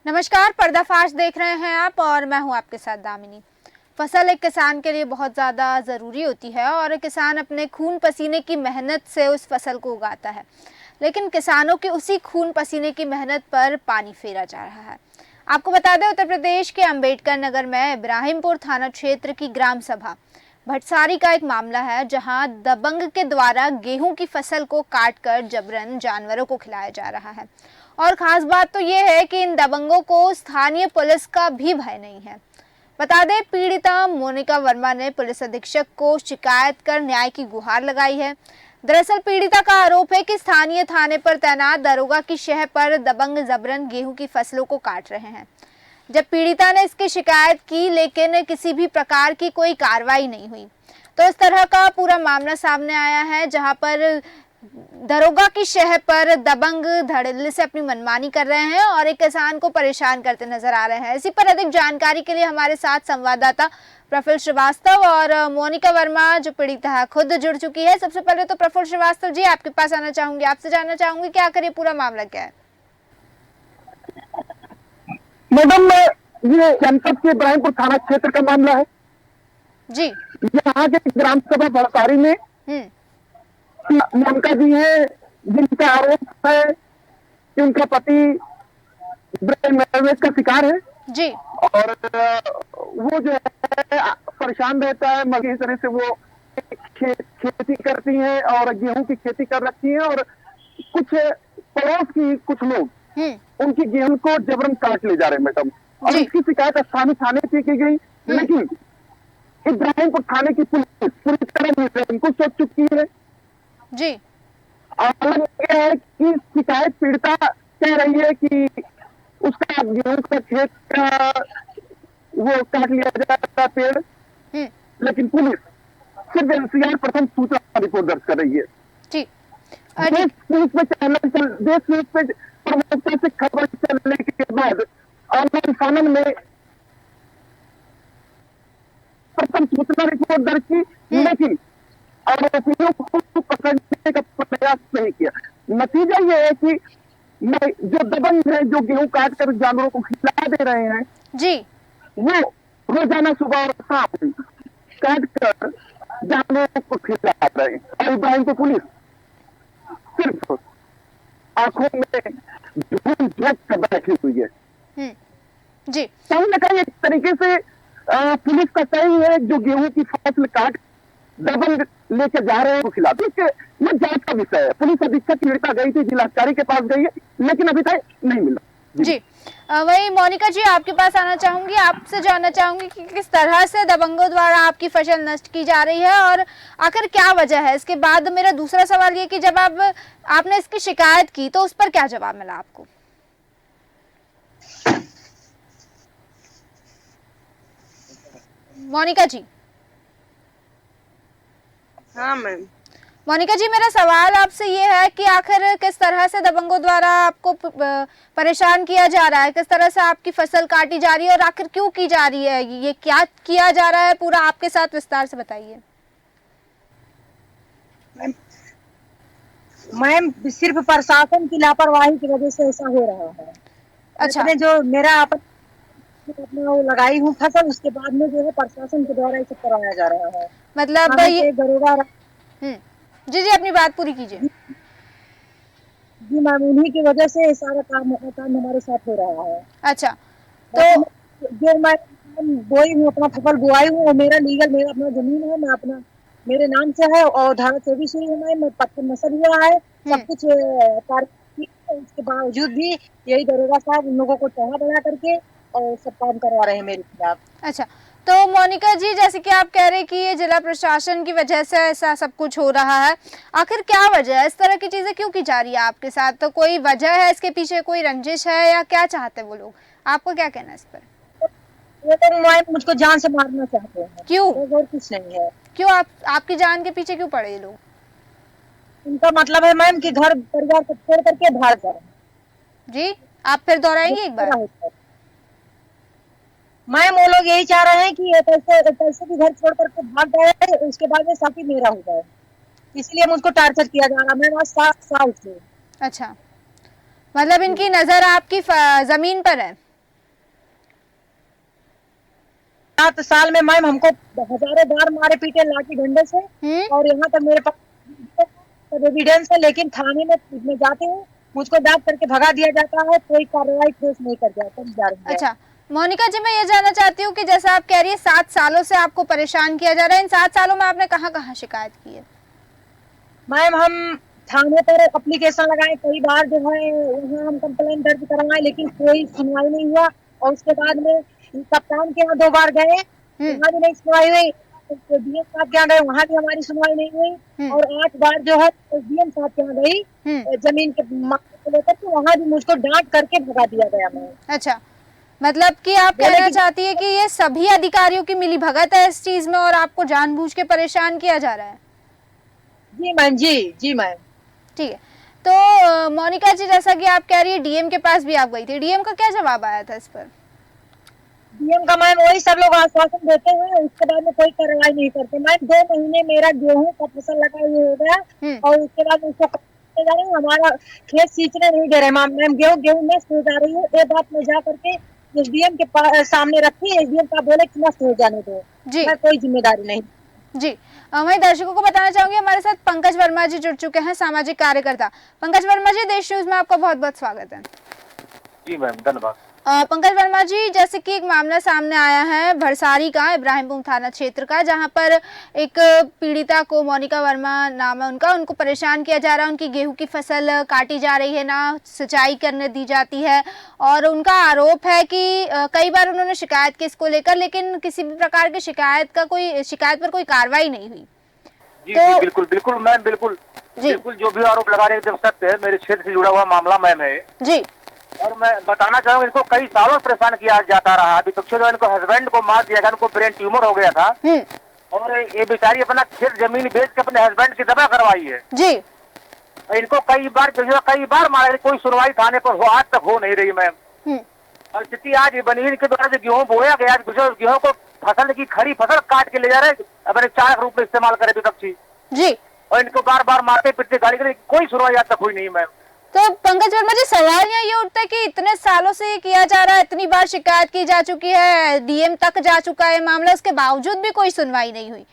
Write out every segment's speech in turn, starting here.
नमस्कार, पर्दाफाश देख रहे हैं आप और मैं हूं आपके साथ दामिनी। फसल एक किसान के लिए बहुत ज़्यादा ज़रूरी होती है और किसान अपने खून पसीने की मेहनत से उस फसल को उगाता है, लेकिन किसानों की उसी खून पसीने की मेहनत पर पानी फेरा जा रहा है। आपको बता दें, उत्तर प्रदेश के अंबेडकर नगर में इब्राहिमपुर थाना क्षेत्र की ग्राम सभा भटसारी का एक मामला है, जहां दबंग के द्वारा गेहूं की फसल को काटकर जबरन जानवरों को खिलाया जा रहा है। और खास बात तो ये है कि इन दबंगों को स्थानीय पुलिस का भी भय नहीं है। बता दें, पीड़िता मोनिका वर्मा ने पुलिस अधीक्षक को शिकायत कर न्याय की गुहार लगाई है। दरअसल पीड़िता का आरोप है कि स्थानीय थाने पर तैनात दरोगा की शह पर दबंग जबरन गेहूं की फसलों को काट रहे हैं। जब पीड़िता ने इसकी शिकायत की, लेकिन किसी भी प्रकार की कोई कार्रवाई नहीं हुई, तो इस तरह का पूरा मामला सामने आया है, जहां पर दरोगा की शह पर दबंग धड़ल्ले से अपनी मनमानी कर रहे हैं और एक किसान को परेशान करते नजर आ रहे हैं। इसी पर अधिक जानकारी के लिए हमारे साथ संवाददाता प्रफुल्ल श्रीवास्तव और मोनिका वर्मा, जो पीड़िता है, खुद जुड़ चुकी है। सबसे पहले तो प्रफुल्ल श्रीवास्तव जी, आपके पास आना चाहूंगी, आपसे जानना चाहूंगी कि आखिर ये पूरा मामला क्या है। मैडम, ये जनपद के इब्राहिमपुर थाना क्षेत्र का मामला है जी। यहाँ के ग्राम सभा भड़सारी में मोनिका जी है, जिनका आरोप है कि उनका पति ब्रेन मैनेज का शिकार है जी। और वो जो है परेशान रहता है। मगर इस तरह से वो खेती करती हैं और गेहूं की खेती कर रखी है और कुछ पड़ोस की कुछ लोग उनकी गेहूं को जबरन काट ले जा रहे हैं मैडम। और इसकी शिकायत स्थानीय थाने से की गई, लेकिन इब्राहिमपुर थाने की पुलिस पूरी तरह इनको सोच चुकी है जी। अलग यह है कि शिकायत पीड़िता कह रही है कि उसका गेहूं का खेत का वो काट लिया जाता पेड़, लेकिन पुलिस सिर्फ एनसीआर प्रथम सूचना रिपोर्ट दर्ज कर रही है। जी। देश न्यूज पे प्रमुखता से खबर चलने के बाद ऑनलाइन फानन में प्रथम सूचना रिपोर्ट दर्ज की, लेकिन आरोपियों को पकड़ने का प्रयास नहीं किया। नतीजा ये है कि जो दबंग है, जो गेहूं काट कर जानवरों को खिला दे रहे हैं जी, वो रोजाना सुबह और शाम काट कर जानवरों को खिला रहे हैं। और इब्राहिमपुर पुलिस सिर्फ आंखों में झूम झोंक कर बैठी हुई है। जी। कहीं न कहीं एक तरीके से पुलिस का सही है, जो गेहूं की फसल काट दबंग लेकर जा रहे हैं वो खिलाफ। ये जांच का विषय है। पुलिस अधीक्षक पीड़िता गई थी, जिलाधिकारी के पास गई है, लेकिन अभी तक नहीं मिला। जी। वही मोनिका जी, आपके पास आना चाहूंगी, आपसे जानना चाहूंगी कि किस तरह से दबंगों द्वारा आपकी फसल नष्ट की जा रही है और आखिर क्या वजह है। इसके बाद मेरा दूसरा सवाल ये कि जब आपने इसकी शिकायत की तो उस पर क्या जवाब मिला आपको। मोनिका जी। हाँ मैम। मोनिका जी, मेरा सवाल आपसे ये है कि आखिर किस तरह से दबंगों द्वारा आपको परेशान किया जा रहा है, किस तरह से आपकी फसल काटी जा रही है और आखिर क्यों की जा रही है, ये क्या किया जा रहा है, पूरा आपके साथ विस्तार से बताइए। मैम, सिर्फ प्रशासन की लापरवाही की वजह से ऐसा हो रहा है। अच्छा। जो मेरा अपना वो लगाई हूँ फसल, उसके बाद में जो है प्रशासन के द्वारा इसे कराया जा रहा है। मतलब ये दरोगा। जी जी, अपनी बात पूरी कीजिए। जी मैम, उन्हीं की वजह से सारा काम हमारे साथ हो रहा है। अच्छा, तो जो मैं बोई हूँ, अपना फसल बुआई हूँ और मेरा अपना जमीन है, मैं अपना मेरे नाम से है और धारा 24 हुई है, मैं पत्थर नसल हुआ है, सब कुछ उसके बावजूद भी यही दरोगा साहब उन लोगों को चढ़ा बढ़ा करके और सब काम करवा रहे हैं मेरे खिलाफ। अच्छा, तो मोनिका जी, जैसे कि आप कह रहे हैं कि ये जिला प्रशासन की वजह से ऐसा सब कुछ हो रहा है, आखिर क्या वजह है, इस तरह की चीजें क्यों की जा रही है आपके साथ। तो कोई वजह है इसके पीछे, कोई रंजिश है या क्या चाहते हैं वो लोग, आपको क्या कहना है इस पर। वो लोग मुझको जान से मारना चाहते हैं। क्यों? और कुछ नहीं है। क्यों आपकी जान के पीछे क्यों पड़े ये लोग। उनका मतलब है मैम कि घर परिवार को छोड़ करके भाग जाए। जी, आप फिर दोहराएंगे एक बार। मैम, वो लोग यही चाह रहे हैं कि पैसे भी घर छोड़ करके भाग जाए, उसके बाद में साथी मेरा हो जाए, इसलिए मुझको टार्चर किया जा रहा है। मैं 7 साल से। अच्छा, मतलब इनकी नजर आपकी जमीन पर है। 7 साल में मैम हमको हजारों बार मारे पीटे लाठी डंडे से, और यहाँ तक मेरे पास एविडेंस है, लेकिन थाने में जाते हैं, मुझको डांट करके भगा दिया जाता है, कोई कार्रवाई ठोस नहीं कर जाता जा रही है। अच्छा मोनिका जी, मैं ये जानना चाहती हूँ कि जैसा आप कह रही है 7 सालों से आपको परेशान किया जा रहा है, इन 7 सालों में आपने कहाँ कहाँ शिकायत की है? मैम हम थाने पर एप्लीकेशन लगाए कई बार, जो है वहाँ हम कंप्लेन दर्ज करवाए, लेकिन कोई सुनवाई नहीं हुआ। और उसके बाद में कप्तान के यहाँ 2 बार गए, वहाँ भी नहीं सुनवाई हुई। डीएम साहब के यहाँ गए, वहाँ भी हमारी सुनवाई नहीं हुई। और 8 बार जो है डीएम साहब के यहाँ गई जमीन के मामले को लेकर, तो वहाँ भी मुझको डांट करके भगा दिया गया। मैं अच्छा, मतलब कि आप कहना चाहती है कि ये सभी अधिकारियों की मिली भगत है इस चीज में और आपको जानबूझ के परेशान किया जा रहा है? जी मैम, जी मैम। ठीक है, तो मोनिका जी जैसा कि आप कह रही है डीएम के पास भी आप गई थी, डीएम का क्या जवाब आया था इस पर? डीएम का मैम वही सब लोग आश्वासन देते हैं, उसके बाद में कोई कार्रवाई नहीं करते। मैम 2 महीने मेरा गेहूं का फसल लगा हुआ हो गया, और उसके बाद उसको जा रहे हैं, हमारा खेत सींचने नहीं दे रहे मैम। गेहूं नष्ट हो जा रही है। ये बात में जा करके एसडीएम के सामने रखी, एसडीएम का बोले कि नष्ट हो जाने दो, मैं कोई जिम्मेदारी नहीं। जी, मैं दर्शकों को बताना चाहूंगी हमारे साथ पंकज वर्मा जी जुड़ चुके हैं, सामाजिक कार्यकर्ता। पंकज वर्मा जी, देश न्यूज में आपका बहुत बहुत स्वागत है। जी मैम, धन्यवाद। पंकज वर्मा जी, जैसे कि एक मामला सामने आया है भरसारी का, इब्राहिमपुर थाना क्षेत्र का, जहां पर एक पीड़िता को, मोनिका वर्मा नाम है उनका, उनको परेशान किया जा रहा है, उनकी गेहूं की फसल काटी जा रही है, ना सिंचाई करने दी जाती है, और उनका आरोप है कि कई बार उन्होंने शिकायत की इसको लेकर, लेकिन किसी भी प्रकार की शिकायत पर कोई कार्रवाई नहीं हुई। जी, तो बिल्कुल बिल्कुल मैम, बिल्कुल जो भी आरोप लगा रहे हैं सत्य है, मेरे क्षेत्र से जुड़ा हुआ मामला मैम है जी। और मैं बताना चाहूंगा, इनको कई सालों से परेशान किया जाता रहा। अभी पिछले जो इनको हस्बैंड को मार दिया गया, इनको ब्रेन ट्यूमर हो गया था, और ये बेचारी अपना खेत जमीन बेच के अपने हस्बैंड की दवा करवाई है जी। इनको कई बार मारा, कोई सुनवाई थाने पर हो आज तक हो नहीं रही मैम। और स्थिति आज बनी, इनके द्वारा जो गेहूँ बोया गया, गेहूँ को फसल की खड़ी फसल काट के ले जा रहे, अपने चारा रूप में इस्तेमाल करे विपक्षी जी, और इनको बार बार मारते पीटते गाली करे, कोई सुनवाई आज तक हुई नहीं मैम। तो पंकज वर्मा जी, सवाल यहाँ ये उठता है कि इतने सालों से ये किया जा रहा है, इतनी बार शिकायत की जा चुकी है, डीएम तक जा चुका है मामला, उसके बावजूद भी कोई सुनवाई नहीं हुई,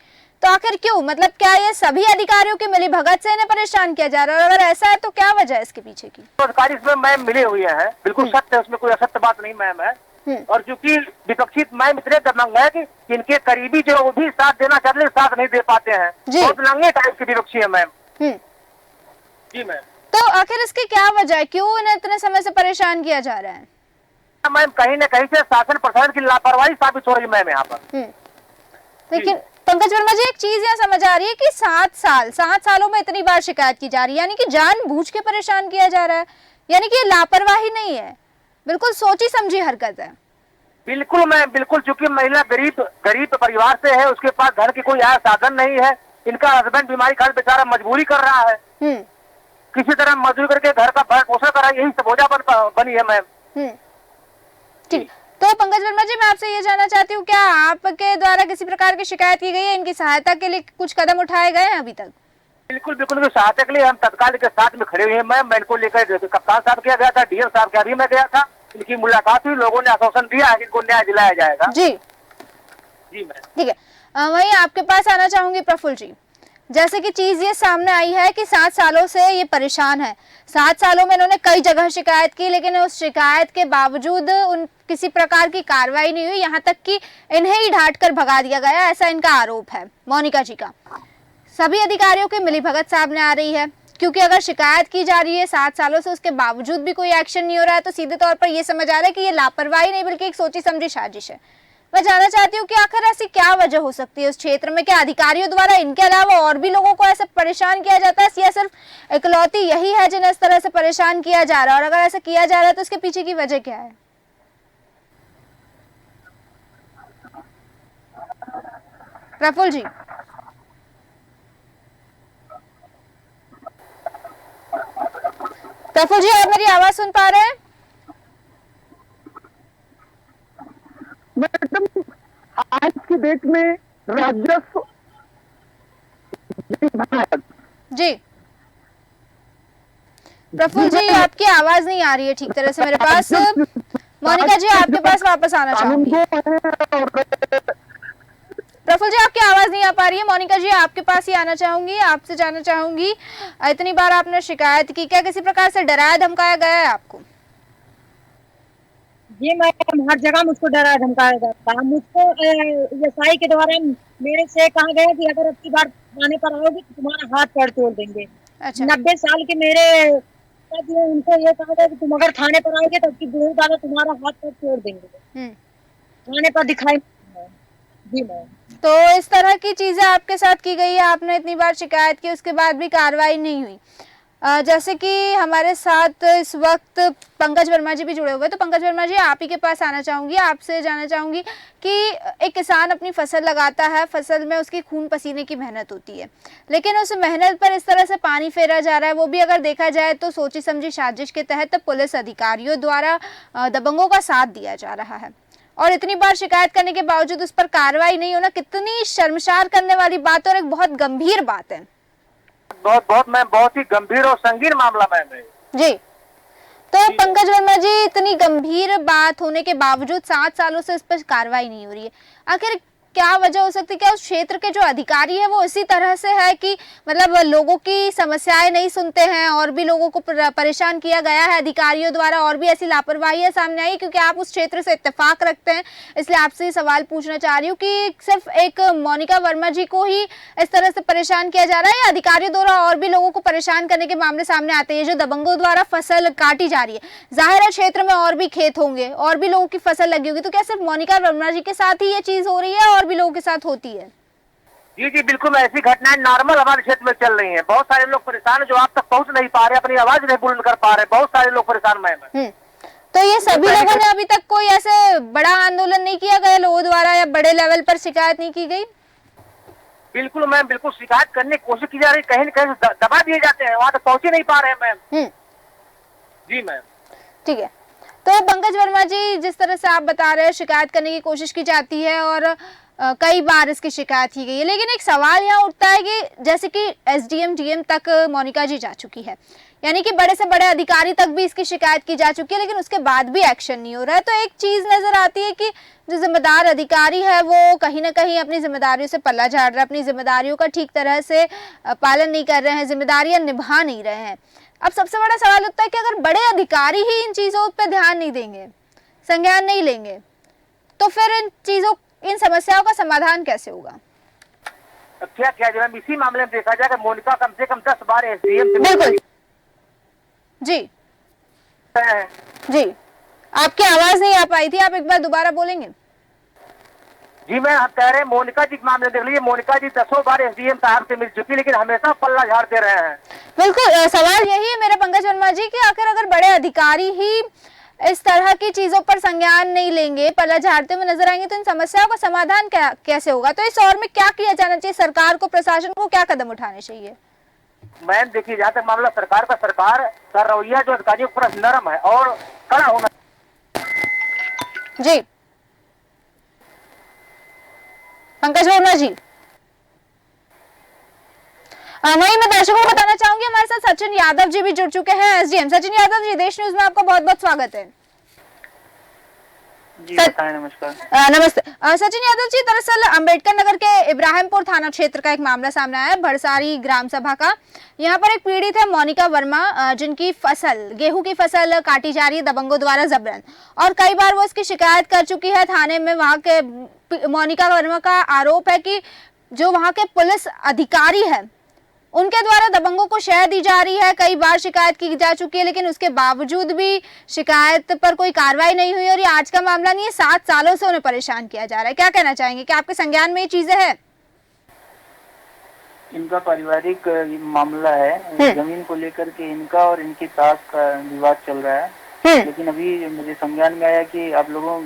तो आखिर क्यों? मतलब क्या ये सभी अधिकारियों की मिली भगत से इन्हें परेशान किया जा रहा है? अगर ऐसा है तो क्या वजह है इसके पीछे की? तो अधिकारी इसमें मैम मिले हुए हैं, बिल्कुल सत्य है, उसमें कोई असत्य बात नहीं मैम है। और चूंकि विपक्षी मैम इतने दबंग है कि इनके करीबी जो वो भी साथ देना चाहते हैं, साथ नहीं दे पाते हैं, बहुत नंगे टाइप के विपक्षी है मैम। जी मैम, तो आखिर इसकी क्या वजह है, क्यों इन्हें इतने समय से परेशान किया जा रहा है? मैम कहीं न कहीं से शासन प्रशासन की लापरवाही साबित हो रही है मैम यहाँ पर। लेकिन पंकज वर्मा जी, एक चीज यहाँ समझ आ रही है कि 7 सालों में इतनी बार शिकायत की जा रही है, यानी कि जानबूझ के परेशान किया जा रहा है, यानी कि ये लापरवाही नहीं है, बिल्कुल सोची समझी हरकत है। बिल्कुल मैम, बिल्कुल, चूंकि महिला गरीब परिवार से है, उसके पास घर की कोई आय साधन नहीं है, इनका हस्बैंड बीमारी का बेचारा मजबूरी कर रहा है, किसी तरह मजदूरी करके घर का भरण पोषण कर रहा है, यही सब वजह बनी है मैम। ठीक, तो पंकज वर्मा जी, मैं आपसे ये जानना चाहती हूँ, क्या आपके द्वारा किसी प्रकार की शिकायत की गई है, इनकी सहायता के लिए कुछ कदम उठाए गए हैं अभी तक? बिल्कुल बिल्कुल, सहायता के लिए हम तत्काल के साथ में खड़े हुए हैं मैम। मैं इनको लेकर कप्तान साहब किया गया था, डीएम साहब के अभी मैं गया था, इनकी मुलाकात हुई, लोगों ने आश्वासन दिया है कि इनको न्याय दिलाया जाएगा। जी मैम, ठीक है। वहीं आपके पास आना चाहूंगी प्रफुल्ल जी, जैसे कि चीज ये सामने आई है कि 7 सालों से ये परेशान है, 7 सालों में इन्होंने कई जगह शिकायत की, लेकिन उस शिकायत के बावजूद उन किसी प्रकार की कार्रवाई नहीं हुई, यहाँ तक कि इन्हें ही ढांट कर भगा दिया गया, ऐसा इनका आरोप है मोनिका जी का। सभी अधिकारियों की मिलीभगत सामने आ रही है, क्योंकि अगर शिकायत की जा रही है 7 सालों से, उसके बावजूद भी कोई एक्शन नहीं हो रहा है, तो सीधे तौर पर यह समझ आ रहा है कि ये लापरवाही नहीं बल्कि एक सोची समझी साजिश है। मैं जानना चाहती हूँ कि आखिर ऐसी क्या वजह हो सकती है उस क्षेत्र में, क्या अधिकारियों द्वारा इनके अलावा और भी लोगों को ऐसे परेशान किया जाता है, या सिर्फ इकलौती यही है जिन्हें इस तरह से परेशान किया जा रहा है, और अगर ऐसा किया जा रहा है तो इसके पीछे की वजह क्या है? प्रफुल्ल जी, प्रफुल्ल जी, आप मेरी आवाज सुन पा रहे हैं? मैडम, आज की डेट में राजस्व जी, प्रफुल्ल जी, आपकी आवाज नहीं आ रही है ठीक तरह से मेरे पास। मोनिका जी, आपके पास वापस आना चाहूंगी। प्रफुल्ल जी, आपकी आवाज नहीं आ पा रही है। मोनिका जी, आपके पास ही आना चाहूंगी, आपसे जानना चाहूंगी, इतनी बार आपने शिकायत की, क्या किसी प्रकार से डराया धमकाया गया है आपको? जी मैम, हर जगह मुझको डरा धमकाया जाता है। मुझको एसआई के द्वारा मेरे से कहा गया कि अगर अब की बार थाने पर आओगे तो तुम्हारा हाथ पैर तोड़ देंगे। अच्छा। 90 साल के मेरे पिताजी हैं, उनको ये कहा गया कि तुम अगर थाने पर आओगे तो अब की बहुत ज्यादा तुम्हारा हाथ पैर तोड़ देंगे। थाने पर दिखाई नहीं है। जी मैम। तो इस तरह की चीजें आपके साथ की गई है, आपने इतनी बार शिकायत की, उसके बाद भी कार्रवाई नहीं हुई। जैसे कि हमारे साथ इस वक्त पंकज वर्मा जी भी जुड़े हुए हैं, तो पंकज वर्मा जी, आप ही के पास आना चाहूंगी, आपसे जानना चाहूंगी कि एक किसान अपनी फसल लगाता है, फसल में उसकी खून पसीने की मेहनत होती है, लेकिन उस मेहनत पर इस तरह से पानी फेरा जा रहा है, वो भी अगर देखा जाए तो सोची समझी साजिश के तहत पुलिस अधिकारियों द्वारा दबंगों का साथ दिया जा रहा है, और इतनी बार शिकायत करने के बावजूद उस पर कार्रवाई नहीं होना कितनी शर्मसार करने वाली बात और एक बहुत गंभीर बात है। बहुत मैम, बहुत ही गंभीर और संगीन मामला मैम है जी। तो पंकज वर्मा जी, इतनी गंभीर बात होने के बावजूद 7 सालों से इस पर कार्रवाई नहीं हो रही है, आखिर क्या वजह हो सकती है? क्या उस क्षेत्र के जो अधिकारी है वो इसी तरह से है कि मतलब लोगों की समस्याएं नहीं सुनते हैं और भी लोगों को परेशान किया गया है अधिकारियों द्वारा, और भी ऐसी लापरवाही सामने आई? क्योंकि आप उस क्षेत्र से इत्तेफाक रखते हैं, इसलिए आपसे ये सवाल पूछना चाह रही हूँ कि सिर्फ एक मोनिका वर्मा जी को ही इस तरह से परेशान किया जा रहा है या अधिकारियों द्वारा और भी लोगों को परेशान करने के मामले सामने आते हैं? जो दबंगों द्वारा फसल काटी जा रही है, जाहिर है क्षेत्र में और भी खेत होंगे और भी लोगों की फसल लगी होगी, तो क्या सिर्फ मोनिका वर्मा जी के साथ ही ये चीज हो रही है और भी लोगों के साथ होती है? जी जी बिल्कुल, ऐसी घटनाएं नॉर्मल हमारे क्षेत्र में चल रही हैं। बहुत सारे लोग परेशान हैं जो आप तक पहुंच नहीं पा रहे, अपनी आवाज नहीं बुलंद कर पा रहे, बहुत सारे लोग परेशान मैम। तो ये सभी लोगों ने अभी तक कोई ऐसे बड़ा आंदोलन नहीं किया गया लोगों द्वारा या बड़े लेवल पर शिकायत नहीं की गई? बिल्कुल मैम, बिल्कुल शिकायत करने की कोशिश की जा रही, कहीं न कहीं दबा दिए जाते हैं, वहाँ तक पहुंच ही नहीं पा रहे हैं मैम। जी मैम। ठीक है, तो पंकज वर्मा जी, जिस तरह से आप बता रहे हैं शिकायत करने की कोशिश की जाती है और कई बार इसकी शिकायत की गई है, लेकिन एक सवाल यहाँ उठता है कि जैसे कि एसडीएम डीएम तक मोनिका जी जा चुकी है, यानी कि बड़े से बड़े अधिकारी तक भी इसकी शिकायत की जा चुकी है, लेकिन उसके बाद भी एक्शन नहीं हो रहा है। तो एक चीज नजर आती है कि जो जिम्मेदार अधिकारी है वो कहीं ना कहीं अपनी जिम्मेदारियों से पल्ला झाड़ रहा है, अपनी जिम्मेदारियों का ठीक तरह से पालन नहीं कर रहे हैं, जिम्मेदारियां निभा नहीं रहे हैं। अब सबसे बड़ा सवाल उठता है कि अगर बड़े अधिकारी ही इन चीजों पर ध्यान नहीं देंगे, संज्ञान नहीं लेंगे, तो फिर इन समस्याओं का समाधान कैसे होगा? क्या किया जाए? इसी मामले में देखा जाए कि मोनिका कम से कम 10 बार एसडीएम से बिल्कुल जी जी, आपकी आवाज नहीं आ पाई थी, आप एक बार दोबारा बोलेंगे? जी मैं कह रहे हैं मोनिका जी के मामले देख लीजिए, मोनिका जी 10 बार एसडीएम साहब से मिल चुकी, लेकिन हमेशा पल्ला झाड़ते रहे हैं। बिल्कुल, सवाल यही है मेरा पंकज वर्मा जी कि आखिर अगर बड़े अधिकारी ही इस तरह की चीजों पर संज्ञान नहीं लेंगे, पल्ला झाड़ते हुए नजर आएंगे, तो इन समस्याओं का समाधान कैसे होगा? तो इस ओर में क्या किया जाना चाहिए? सरकार को, प्रशासन को क्या कदम उठाने चाहिए? मैम देखिए, जहाँ तक मामला सरकार का रवैया जो अधिकारियों के ऊपर नरम है और कड़ा होना। जी पंकज वर्मा जी, वहीं मैं दर्शकों को बताना चाहूंगी हमारे साथ सचिन यादव जी भी जुड़ चुके हैं, एसडीएम। सचिन यादव जी, देश न्यूज में आपका बहुत बहुत स्वागत है। जी बताएं। नमस्कार। नमस्ते सचिन यादव जी, दरअसल अंबेडकर नगर के इब्राहिमपुर थाना क्षेत्र का एक मामला सामने आया है, भड़सारी ग्राम सभा का। यहाँ पर एक पीड़ित है मोनिका वर्मा, जिनकी फसल, गेहूं की फसल काटी जा रही है दबंगों द्वारा जबरन, और कई बार वो इसकी शिकायत कर चुकी है थाने में। वहाँ के मोनिका वर्मा का आरोप है कि जो वहाँ के पुलिस अधिकारी है उनके द्वारा दबंगों को शह दी जा रही है, कई बार शिकायत की जा चुकी है, लेकिन उसके बावजूद भी शिकायत पर कोई कार्रवाई नहीं हुई। और ये आज का मामला नहीं है, 7 सालों से उन्हें परेशान किया जा रहा है। क्या कहना चाहेंगे कि आपके संज्ञान में ये चीजें हैं? इनका पारिवारिक मामला है, जमीन को लेकर के इनका और इनकी सास का विवाद चल रहा है। लेकिन अभी मुझे संज्ञान में आया कि आप लोगों,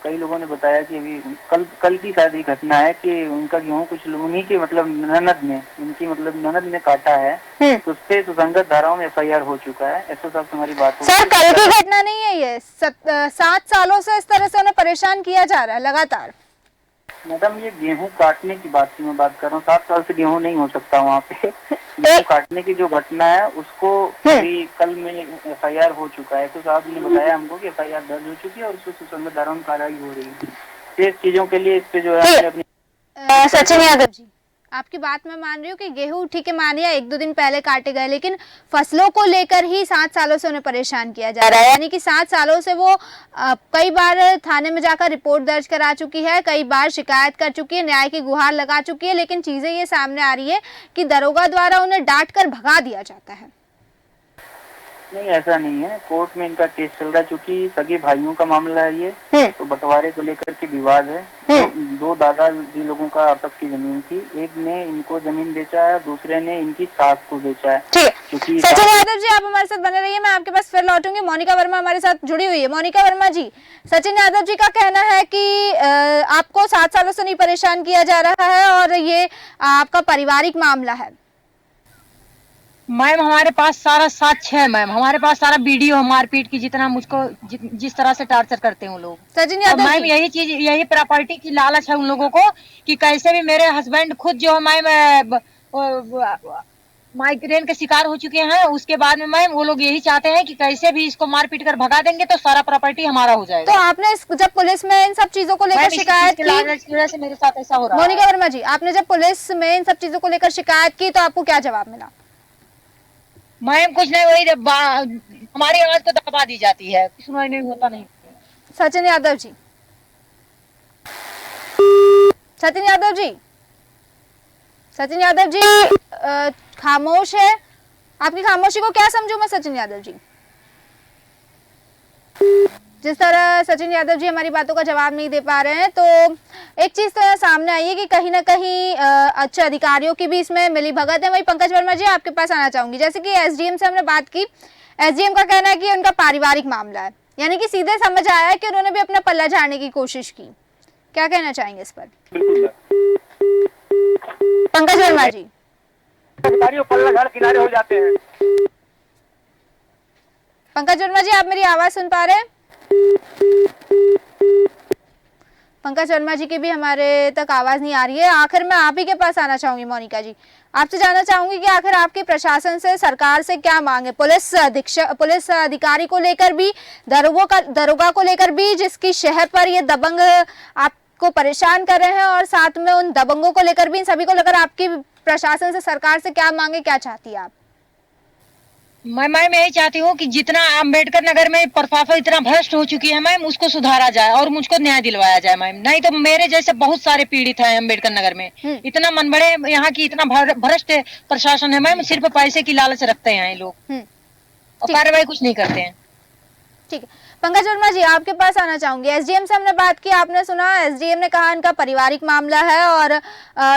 कई लोगों ने बताया कि अभी कल की शायद ये घटना है कि उनका गेहूं कुछ उन्हीं के मतलब ननद ने काटा है, तो उससे सुसंगत धाराओं में एफआईआर हो चुका है। ऐसा साहब हमारी बात हो। सर, कल की घटना नहीं है ये, 7 सालों से इस तरह से उन्हें परेशान किया जा रहा है लगातार। मैडम, ये गेहूं काटने की बात की मैं बात कर रहा हूँ। 7 साल से गेहूं नहीं हो सकता वहाँ पे। गेहूं काटने की जो घटना है उसको अभी कल में एफआईआर हो चुका है, तो साहब ने बताया हमको कि एफआईआर दर्ज हो चुकी है और उसको सुसंगत धाराओं में कार्रवाई हो रही है। शेष चीजों के लिए इस पे जो है अपनी सचिन यादव जी, आपकी बात मैं मान रही हूँ कि गेहूं ठीक है मानिए 1-2 दिन पहले काटे गए, लेकिन फसलों को लेकर ही 7 सालों से उन्हें परेशान किया जा रहा है। यानी कि 7 सालों से वो कई बार थाने में जाकर रिपोर्ट दर्ज करा चुकी है, कई बार शिकायत कर चुकी है, न्याय की गुहार लगा चुकी है, लेकिन चीज़ें ये सामने आ रही है कि दरोगा द्वारा उन्हें डांट कर भगा दिया जाता है। नहीं, ऐसा नहीं है। कोर्ट में इनका केस चल रहा है, क्योंकि सगे भाइयों का मामला है ये। तो बंटवारे को लेकर के विवाद है। दो दादाजी लोगों का आपस की जमीन थी, एक ने इनको जमीन बेचा है, दूसरे ने इनकी सास को बेचा है। क्योंकि सचिन यादव जी, आप हमारे साथ बने रहिए, मैं आपके पास फिर लौटूंगी। मोनिका वर्मा हमारे साथ जुड़ी हुई है। मोनिका वर्मा जी, सचिन यादव जी का कहना है कि आपको 7 सालों से नहीं परेशान किया जा रहा है और ये आपका पारिवारिक मामला है। मैम हमारे पास सारा साक्ष्य है मैम, हमारे पास सारा वीडियो है मारपीट की, जितना मुझको जिस तरह से टार्चर करते हैं वो लोग। सचिन यादव मैम यही प्रॉपर्टी की लालच है उन लोगों को कि कैसे भी मेरे हस्बैंड खुद जो है मैम माइग्रेन के शिकार हो चुके हैं, उसके बाद में मैम वो लोग यही चाहते हैं कि कैसे भी इसको मार पीट कर भगा देंगे तो सारा प्रॉपर्टी हमारा हो जाएगा। तो आपने जब पुलिस में इन सब चीजों को लेकर शिकायत की, वजह से मेरे साथ ऐसा हो रहा है। मोनिका वर्मा जी, आपने जब पुलिस में इन सब चीजों को लेकर शिकायत की तो आपको क्या जवाब मिला? मैम कुछ नहीं, वही हमारी आवाज तो दबा दी जाती है, सुनाई नहीं होता नहीं। सचिन यादव जी, सचिन यादव जी, सचिन यादव जी खामोश है। आपकी खामोशी को क्या समझूं मैं सचिन यादव जी? जिस तरह सचिन यादव जी हमारी बातों का जवाब नहीं दे पा रहे हैं, तो एक चीज तो सामने आई है कि कहीं ना कहीं अच्छे अधिकारियों की भी इसमें मिली भगत है। वही पंकज वर्मा जी, आपके पास आना चाहूंगी। जैसे कि एसडीएम से हमने बात की, एसडीएम का कहना है कि उनका पारिवारिक मामला है, यानी कि सीधे समझ आया है कि उन्होंने भी अपना पल्ला झाड़ने की कोशिश की। क्या कहना चाहेंगे इस पर पंकज वर्मा जी? अधिकारियों पल्ला झाड़ किनारे हो जाते हैं। पंकज वर्मा जी, आप मेरी आवाज सुन पा रहे हैं? पंकज वर्मा जी की भी हमारे तक आवाज नहीं आ रही है। आखिर मैं आप ही के पास आना चाहूंगी। मोनिका जी, आपसे जानना चाहूंगी कि आखिर आपके प्रशासन से, सरकार से क्या मांगे? पुलिस अधिकारी को लेकर भी, दरोगा को लेकर भी, जिसकी शहर पर ये दबंग आपको परेशान कर रहे हैं, और साथ में उन दबंगों को लेकर भी, इन सभी को लेकर आपकी प्रशासन से, सरकार से क्या मांगे, क्या चाहती है आप? मैं यही चाहती हूँ कि जितना अम्बेडकर नगर में प्रशासन इतना भ्रष्ट हो चुकी है मैम, उसको सुधारा जाए और मुझको न्याय दिलवाया जाए मैम। नहीं तो मेरे जैसे बहुत सारे पीड़ित हैं अम्बेडकर नगर में। इतना मनबड़े यहाँ की, इतना भ्रष्ट प्रशासन है मैम, सिर्फ पैसे की लालच रखते हैं ये लोग और कार्रवाई कुछ नहीं करते हैं। ठीक है, पंकज वर्मा जी, आपके पास आना चाहूंगी। एसडीएम से हमने बात की, आपने सुना एसडीएम ने कहा इनका पारिवारिक मामला है, और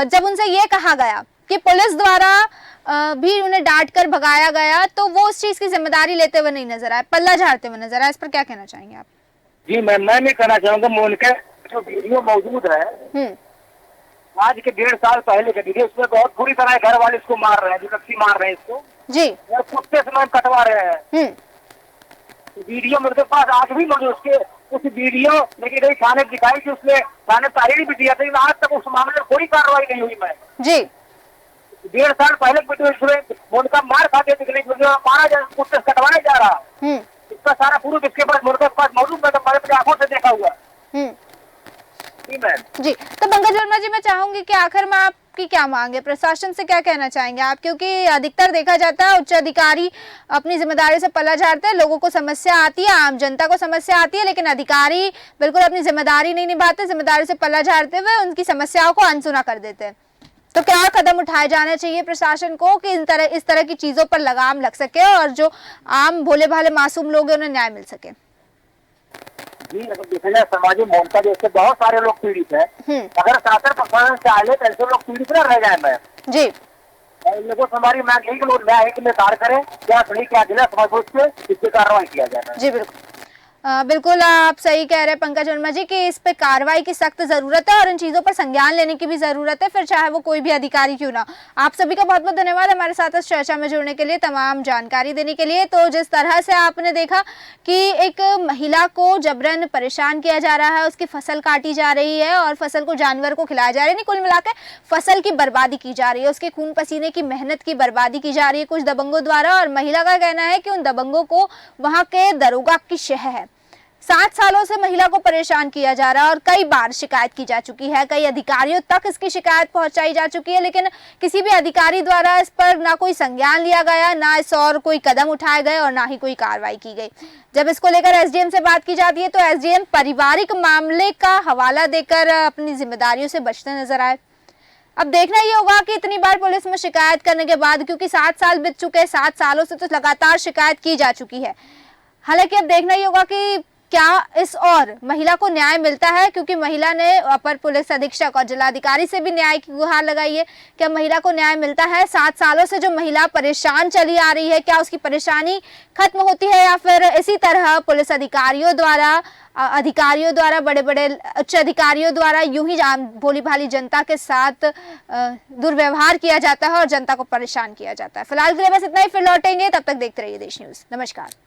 जब उनसे ये कहा गया कि पुलिस द्वारा भी उन्हें डांट कर भगाया गया, तो वो उस चीज की जिम्मेदारी लेते हुए नहीं नजर आए, पल्ला झाड़ते हुए नजर आए। इस पर क्या कहना चाहेंगे आप? जी मैं भी कहना चाहूंगा, मोनिका जो वीडियो मौजूद है आज के 1.5 साल पहले का वीडियो, उसमें बहुत बुरी तरह घर वाले इसको मार रहे हैं, विपक्षी मार रहे हैं इसको जी, और कुत्ते से मैम कटवा रहे हैं। वीडियो मेरे पास आज भी मौजूद, उसके उस वीडियो लेकिन गई थाने दिखाई थी, उसने थाने तारीख भी दिया था, लेकिन आज तक उस मामले में कोई कार्रवाई नहीं हुई। मैं जी 1.5 साल पहले उनका मार खाते थे, मारा जा, कुत्ते से कटवाने जा रहा। इसका सारा प्रूफ इसके पास मुर्गा के पास मौजूद, मैं अपनी आंखों से देखा हुआ। जी, तो पंकज वर्मा जी, मैं चाहूंगी कि आखिर में आपकी क्या मांग है, प्रशासन से क्या कहना चाहेंगे आप? क्योंकि अधिकतर देखा जाता है उच्च अधिकारी अपनी जिम्मेदारी से पल्ला झाड़ते हैं, लोगों को समस्या आती है, आम जनता को समस्या आती है, लेकिन अधिकारी बिल्कुल अपनी जिम्मेदारी नहीं निभाते, जिम्मेदारी से पल्ला झाड़ते हुए उनकी समस्याओं को अनसुना कर देते हैं। तो क्या कदम उठाए जाने चाहिए प्रशासन को कि इस तरह की चीजों पर लगाम लग सके और जो आम भोले भाले मासूम लोग हैं उन्हें न्याय मिल सके? जी, अगर देखा जाए समाज में ममता जैसे बहुत सारे लोग पीड़ित हैं। अगर शासन प्रशासन से आए तो ऐसे लोग पीड़ित न रह जाए। मैं जी, इन लोगों से हमारी मांग यही कि लोग न्याय के लिए कार्य करें, क्या सही क्या गलत समझ के इस पे कार्रवाई किया जाए। जी बिल्कुल, बिल्कुल आप सही कह रहे हैं पंकज वर्मा जी कि इस पे कार्रवाई की सख्त जरूरत है और इन चीजों पर संज्ञान लेने की भी जरूरत है, फिर चाहे वो कोई भी अधिकारी क्यों ना। आप सभी का बहुत बहुत धन्यवाद हमारे साथ इस चर्चा में जुड़ने के लिए, तमाम जानकारी देने के लिए। तो जिस तरह से आपने देखा कि एक महिला को जबरन परेशान किया जा रहा है, उसकी फसल काटी जा रही है और फसल को जानवर को खिलाया जा रहा है, कुल मिलाकर फसल की बर्बादी की जा रही है, उसके खून पसीने की मेहनत की बर्बादी की जा रही है कुछ दबंगों द्वारा। और महिला का कहना है कि उन दबंगों को वहां के दरोगा की शह है, 7 सालों से महिला को परेशान किया जा रहा है और कई बार शिकायत की जा चुकी है, कई अधिकारियों तक इसकी शिकायत पहुंचाई जा चुकी है, लेकिन किसी भी अधिकारी द्वारा इस पर ना कोई संज्ञान लिया गया, ना इस और कोई कदम उठाए गए और ना ही कोई कार्रवाई की गई। जब इसको लेकर एसडीएम से बात की जाती है तो एसडीएम पारिवारिक मामले का हवाला देकर अपनी जिम्मेदारियों से बचते नजर आए। अब देखना ये होगा कि इतनी बार पुलिस में शिकायत करने के बाद, क्योंकि 7 साल बीत चुके हैं, 7 सालों से तो लगातार शिकायत की जा चुकी है, हालांकि अब देखना ये होगा कि क्या इस और महिला को न्याय मिलता है, क्योंकि महिला ने अपर पुलिस अधीक्षक और जिलाधिकारी से भी न्याय की गुहार लगाई है। क्या महिला को न्याय मिलता है? 7 सालों से जो महिला परेशान चली आ रही है, क्या उसकी परेशानी खत्म होती है या फिर इसी तरह पुलिस अधिकारियों द्वारा बड़े बड़े उच्च अधिकारियों द्वारा यूं ही भोली भाली जनता के साथ दुर्व्यवहार किया जाता है और जनता को परेशान किया जाता है। फिलहाल के लिए बस इतना ही, फिर लौटेंगे, तब तक देखते रहिए देश न्यूज। नमस्कार।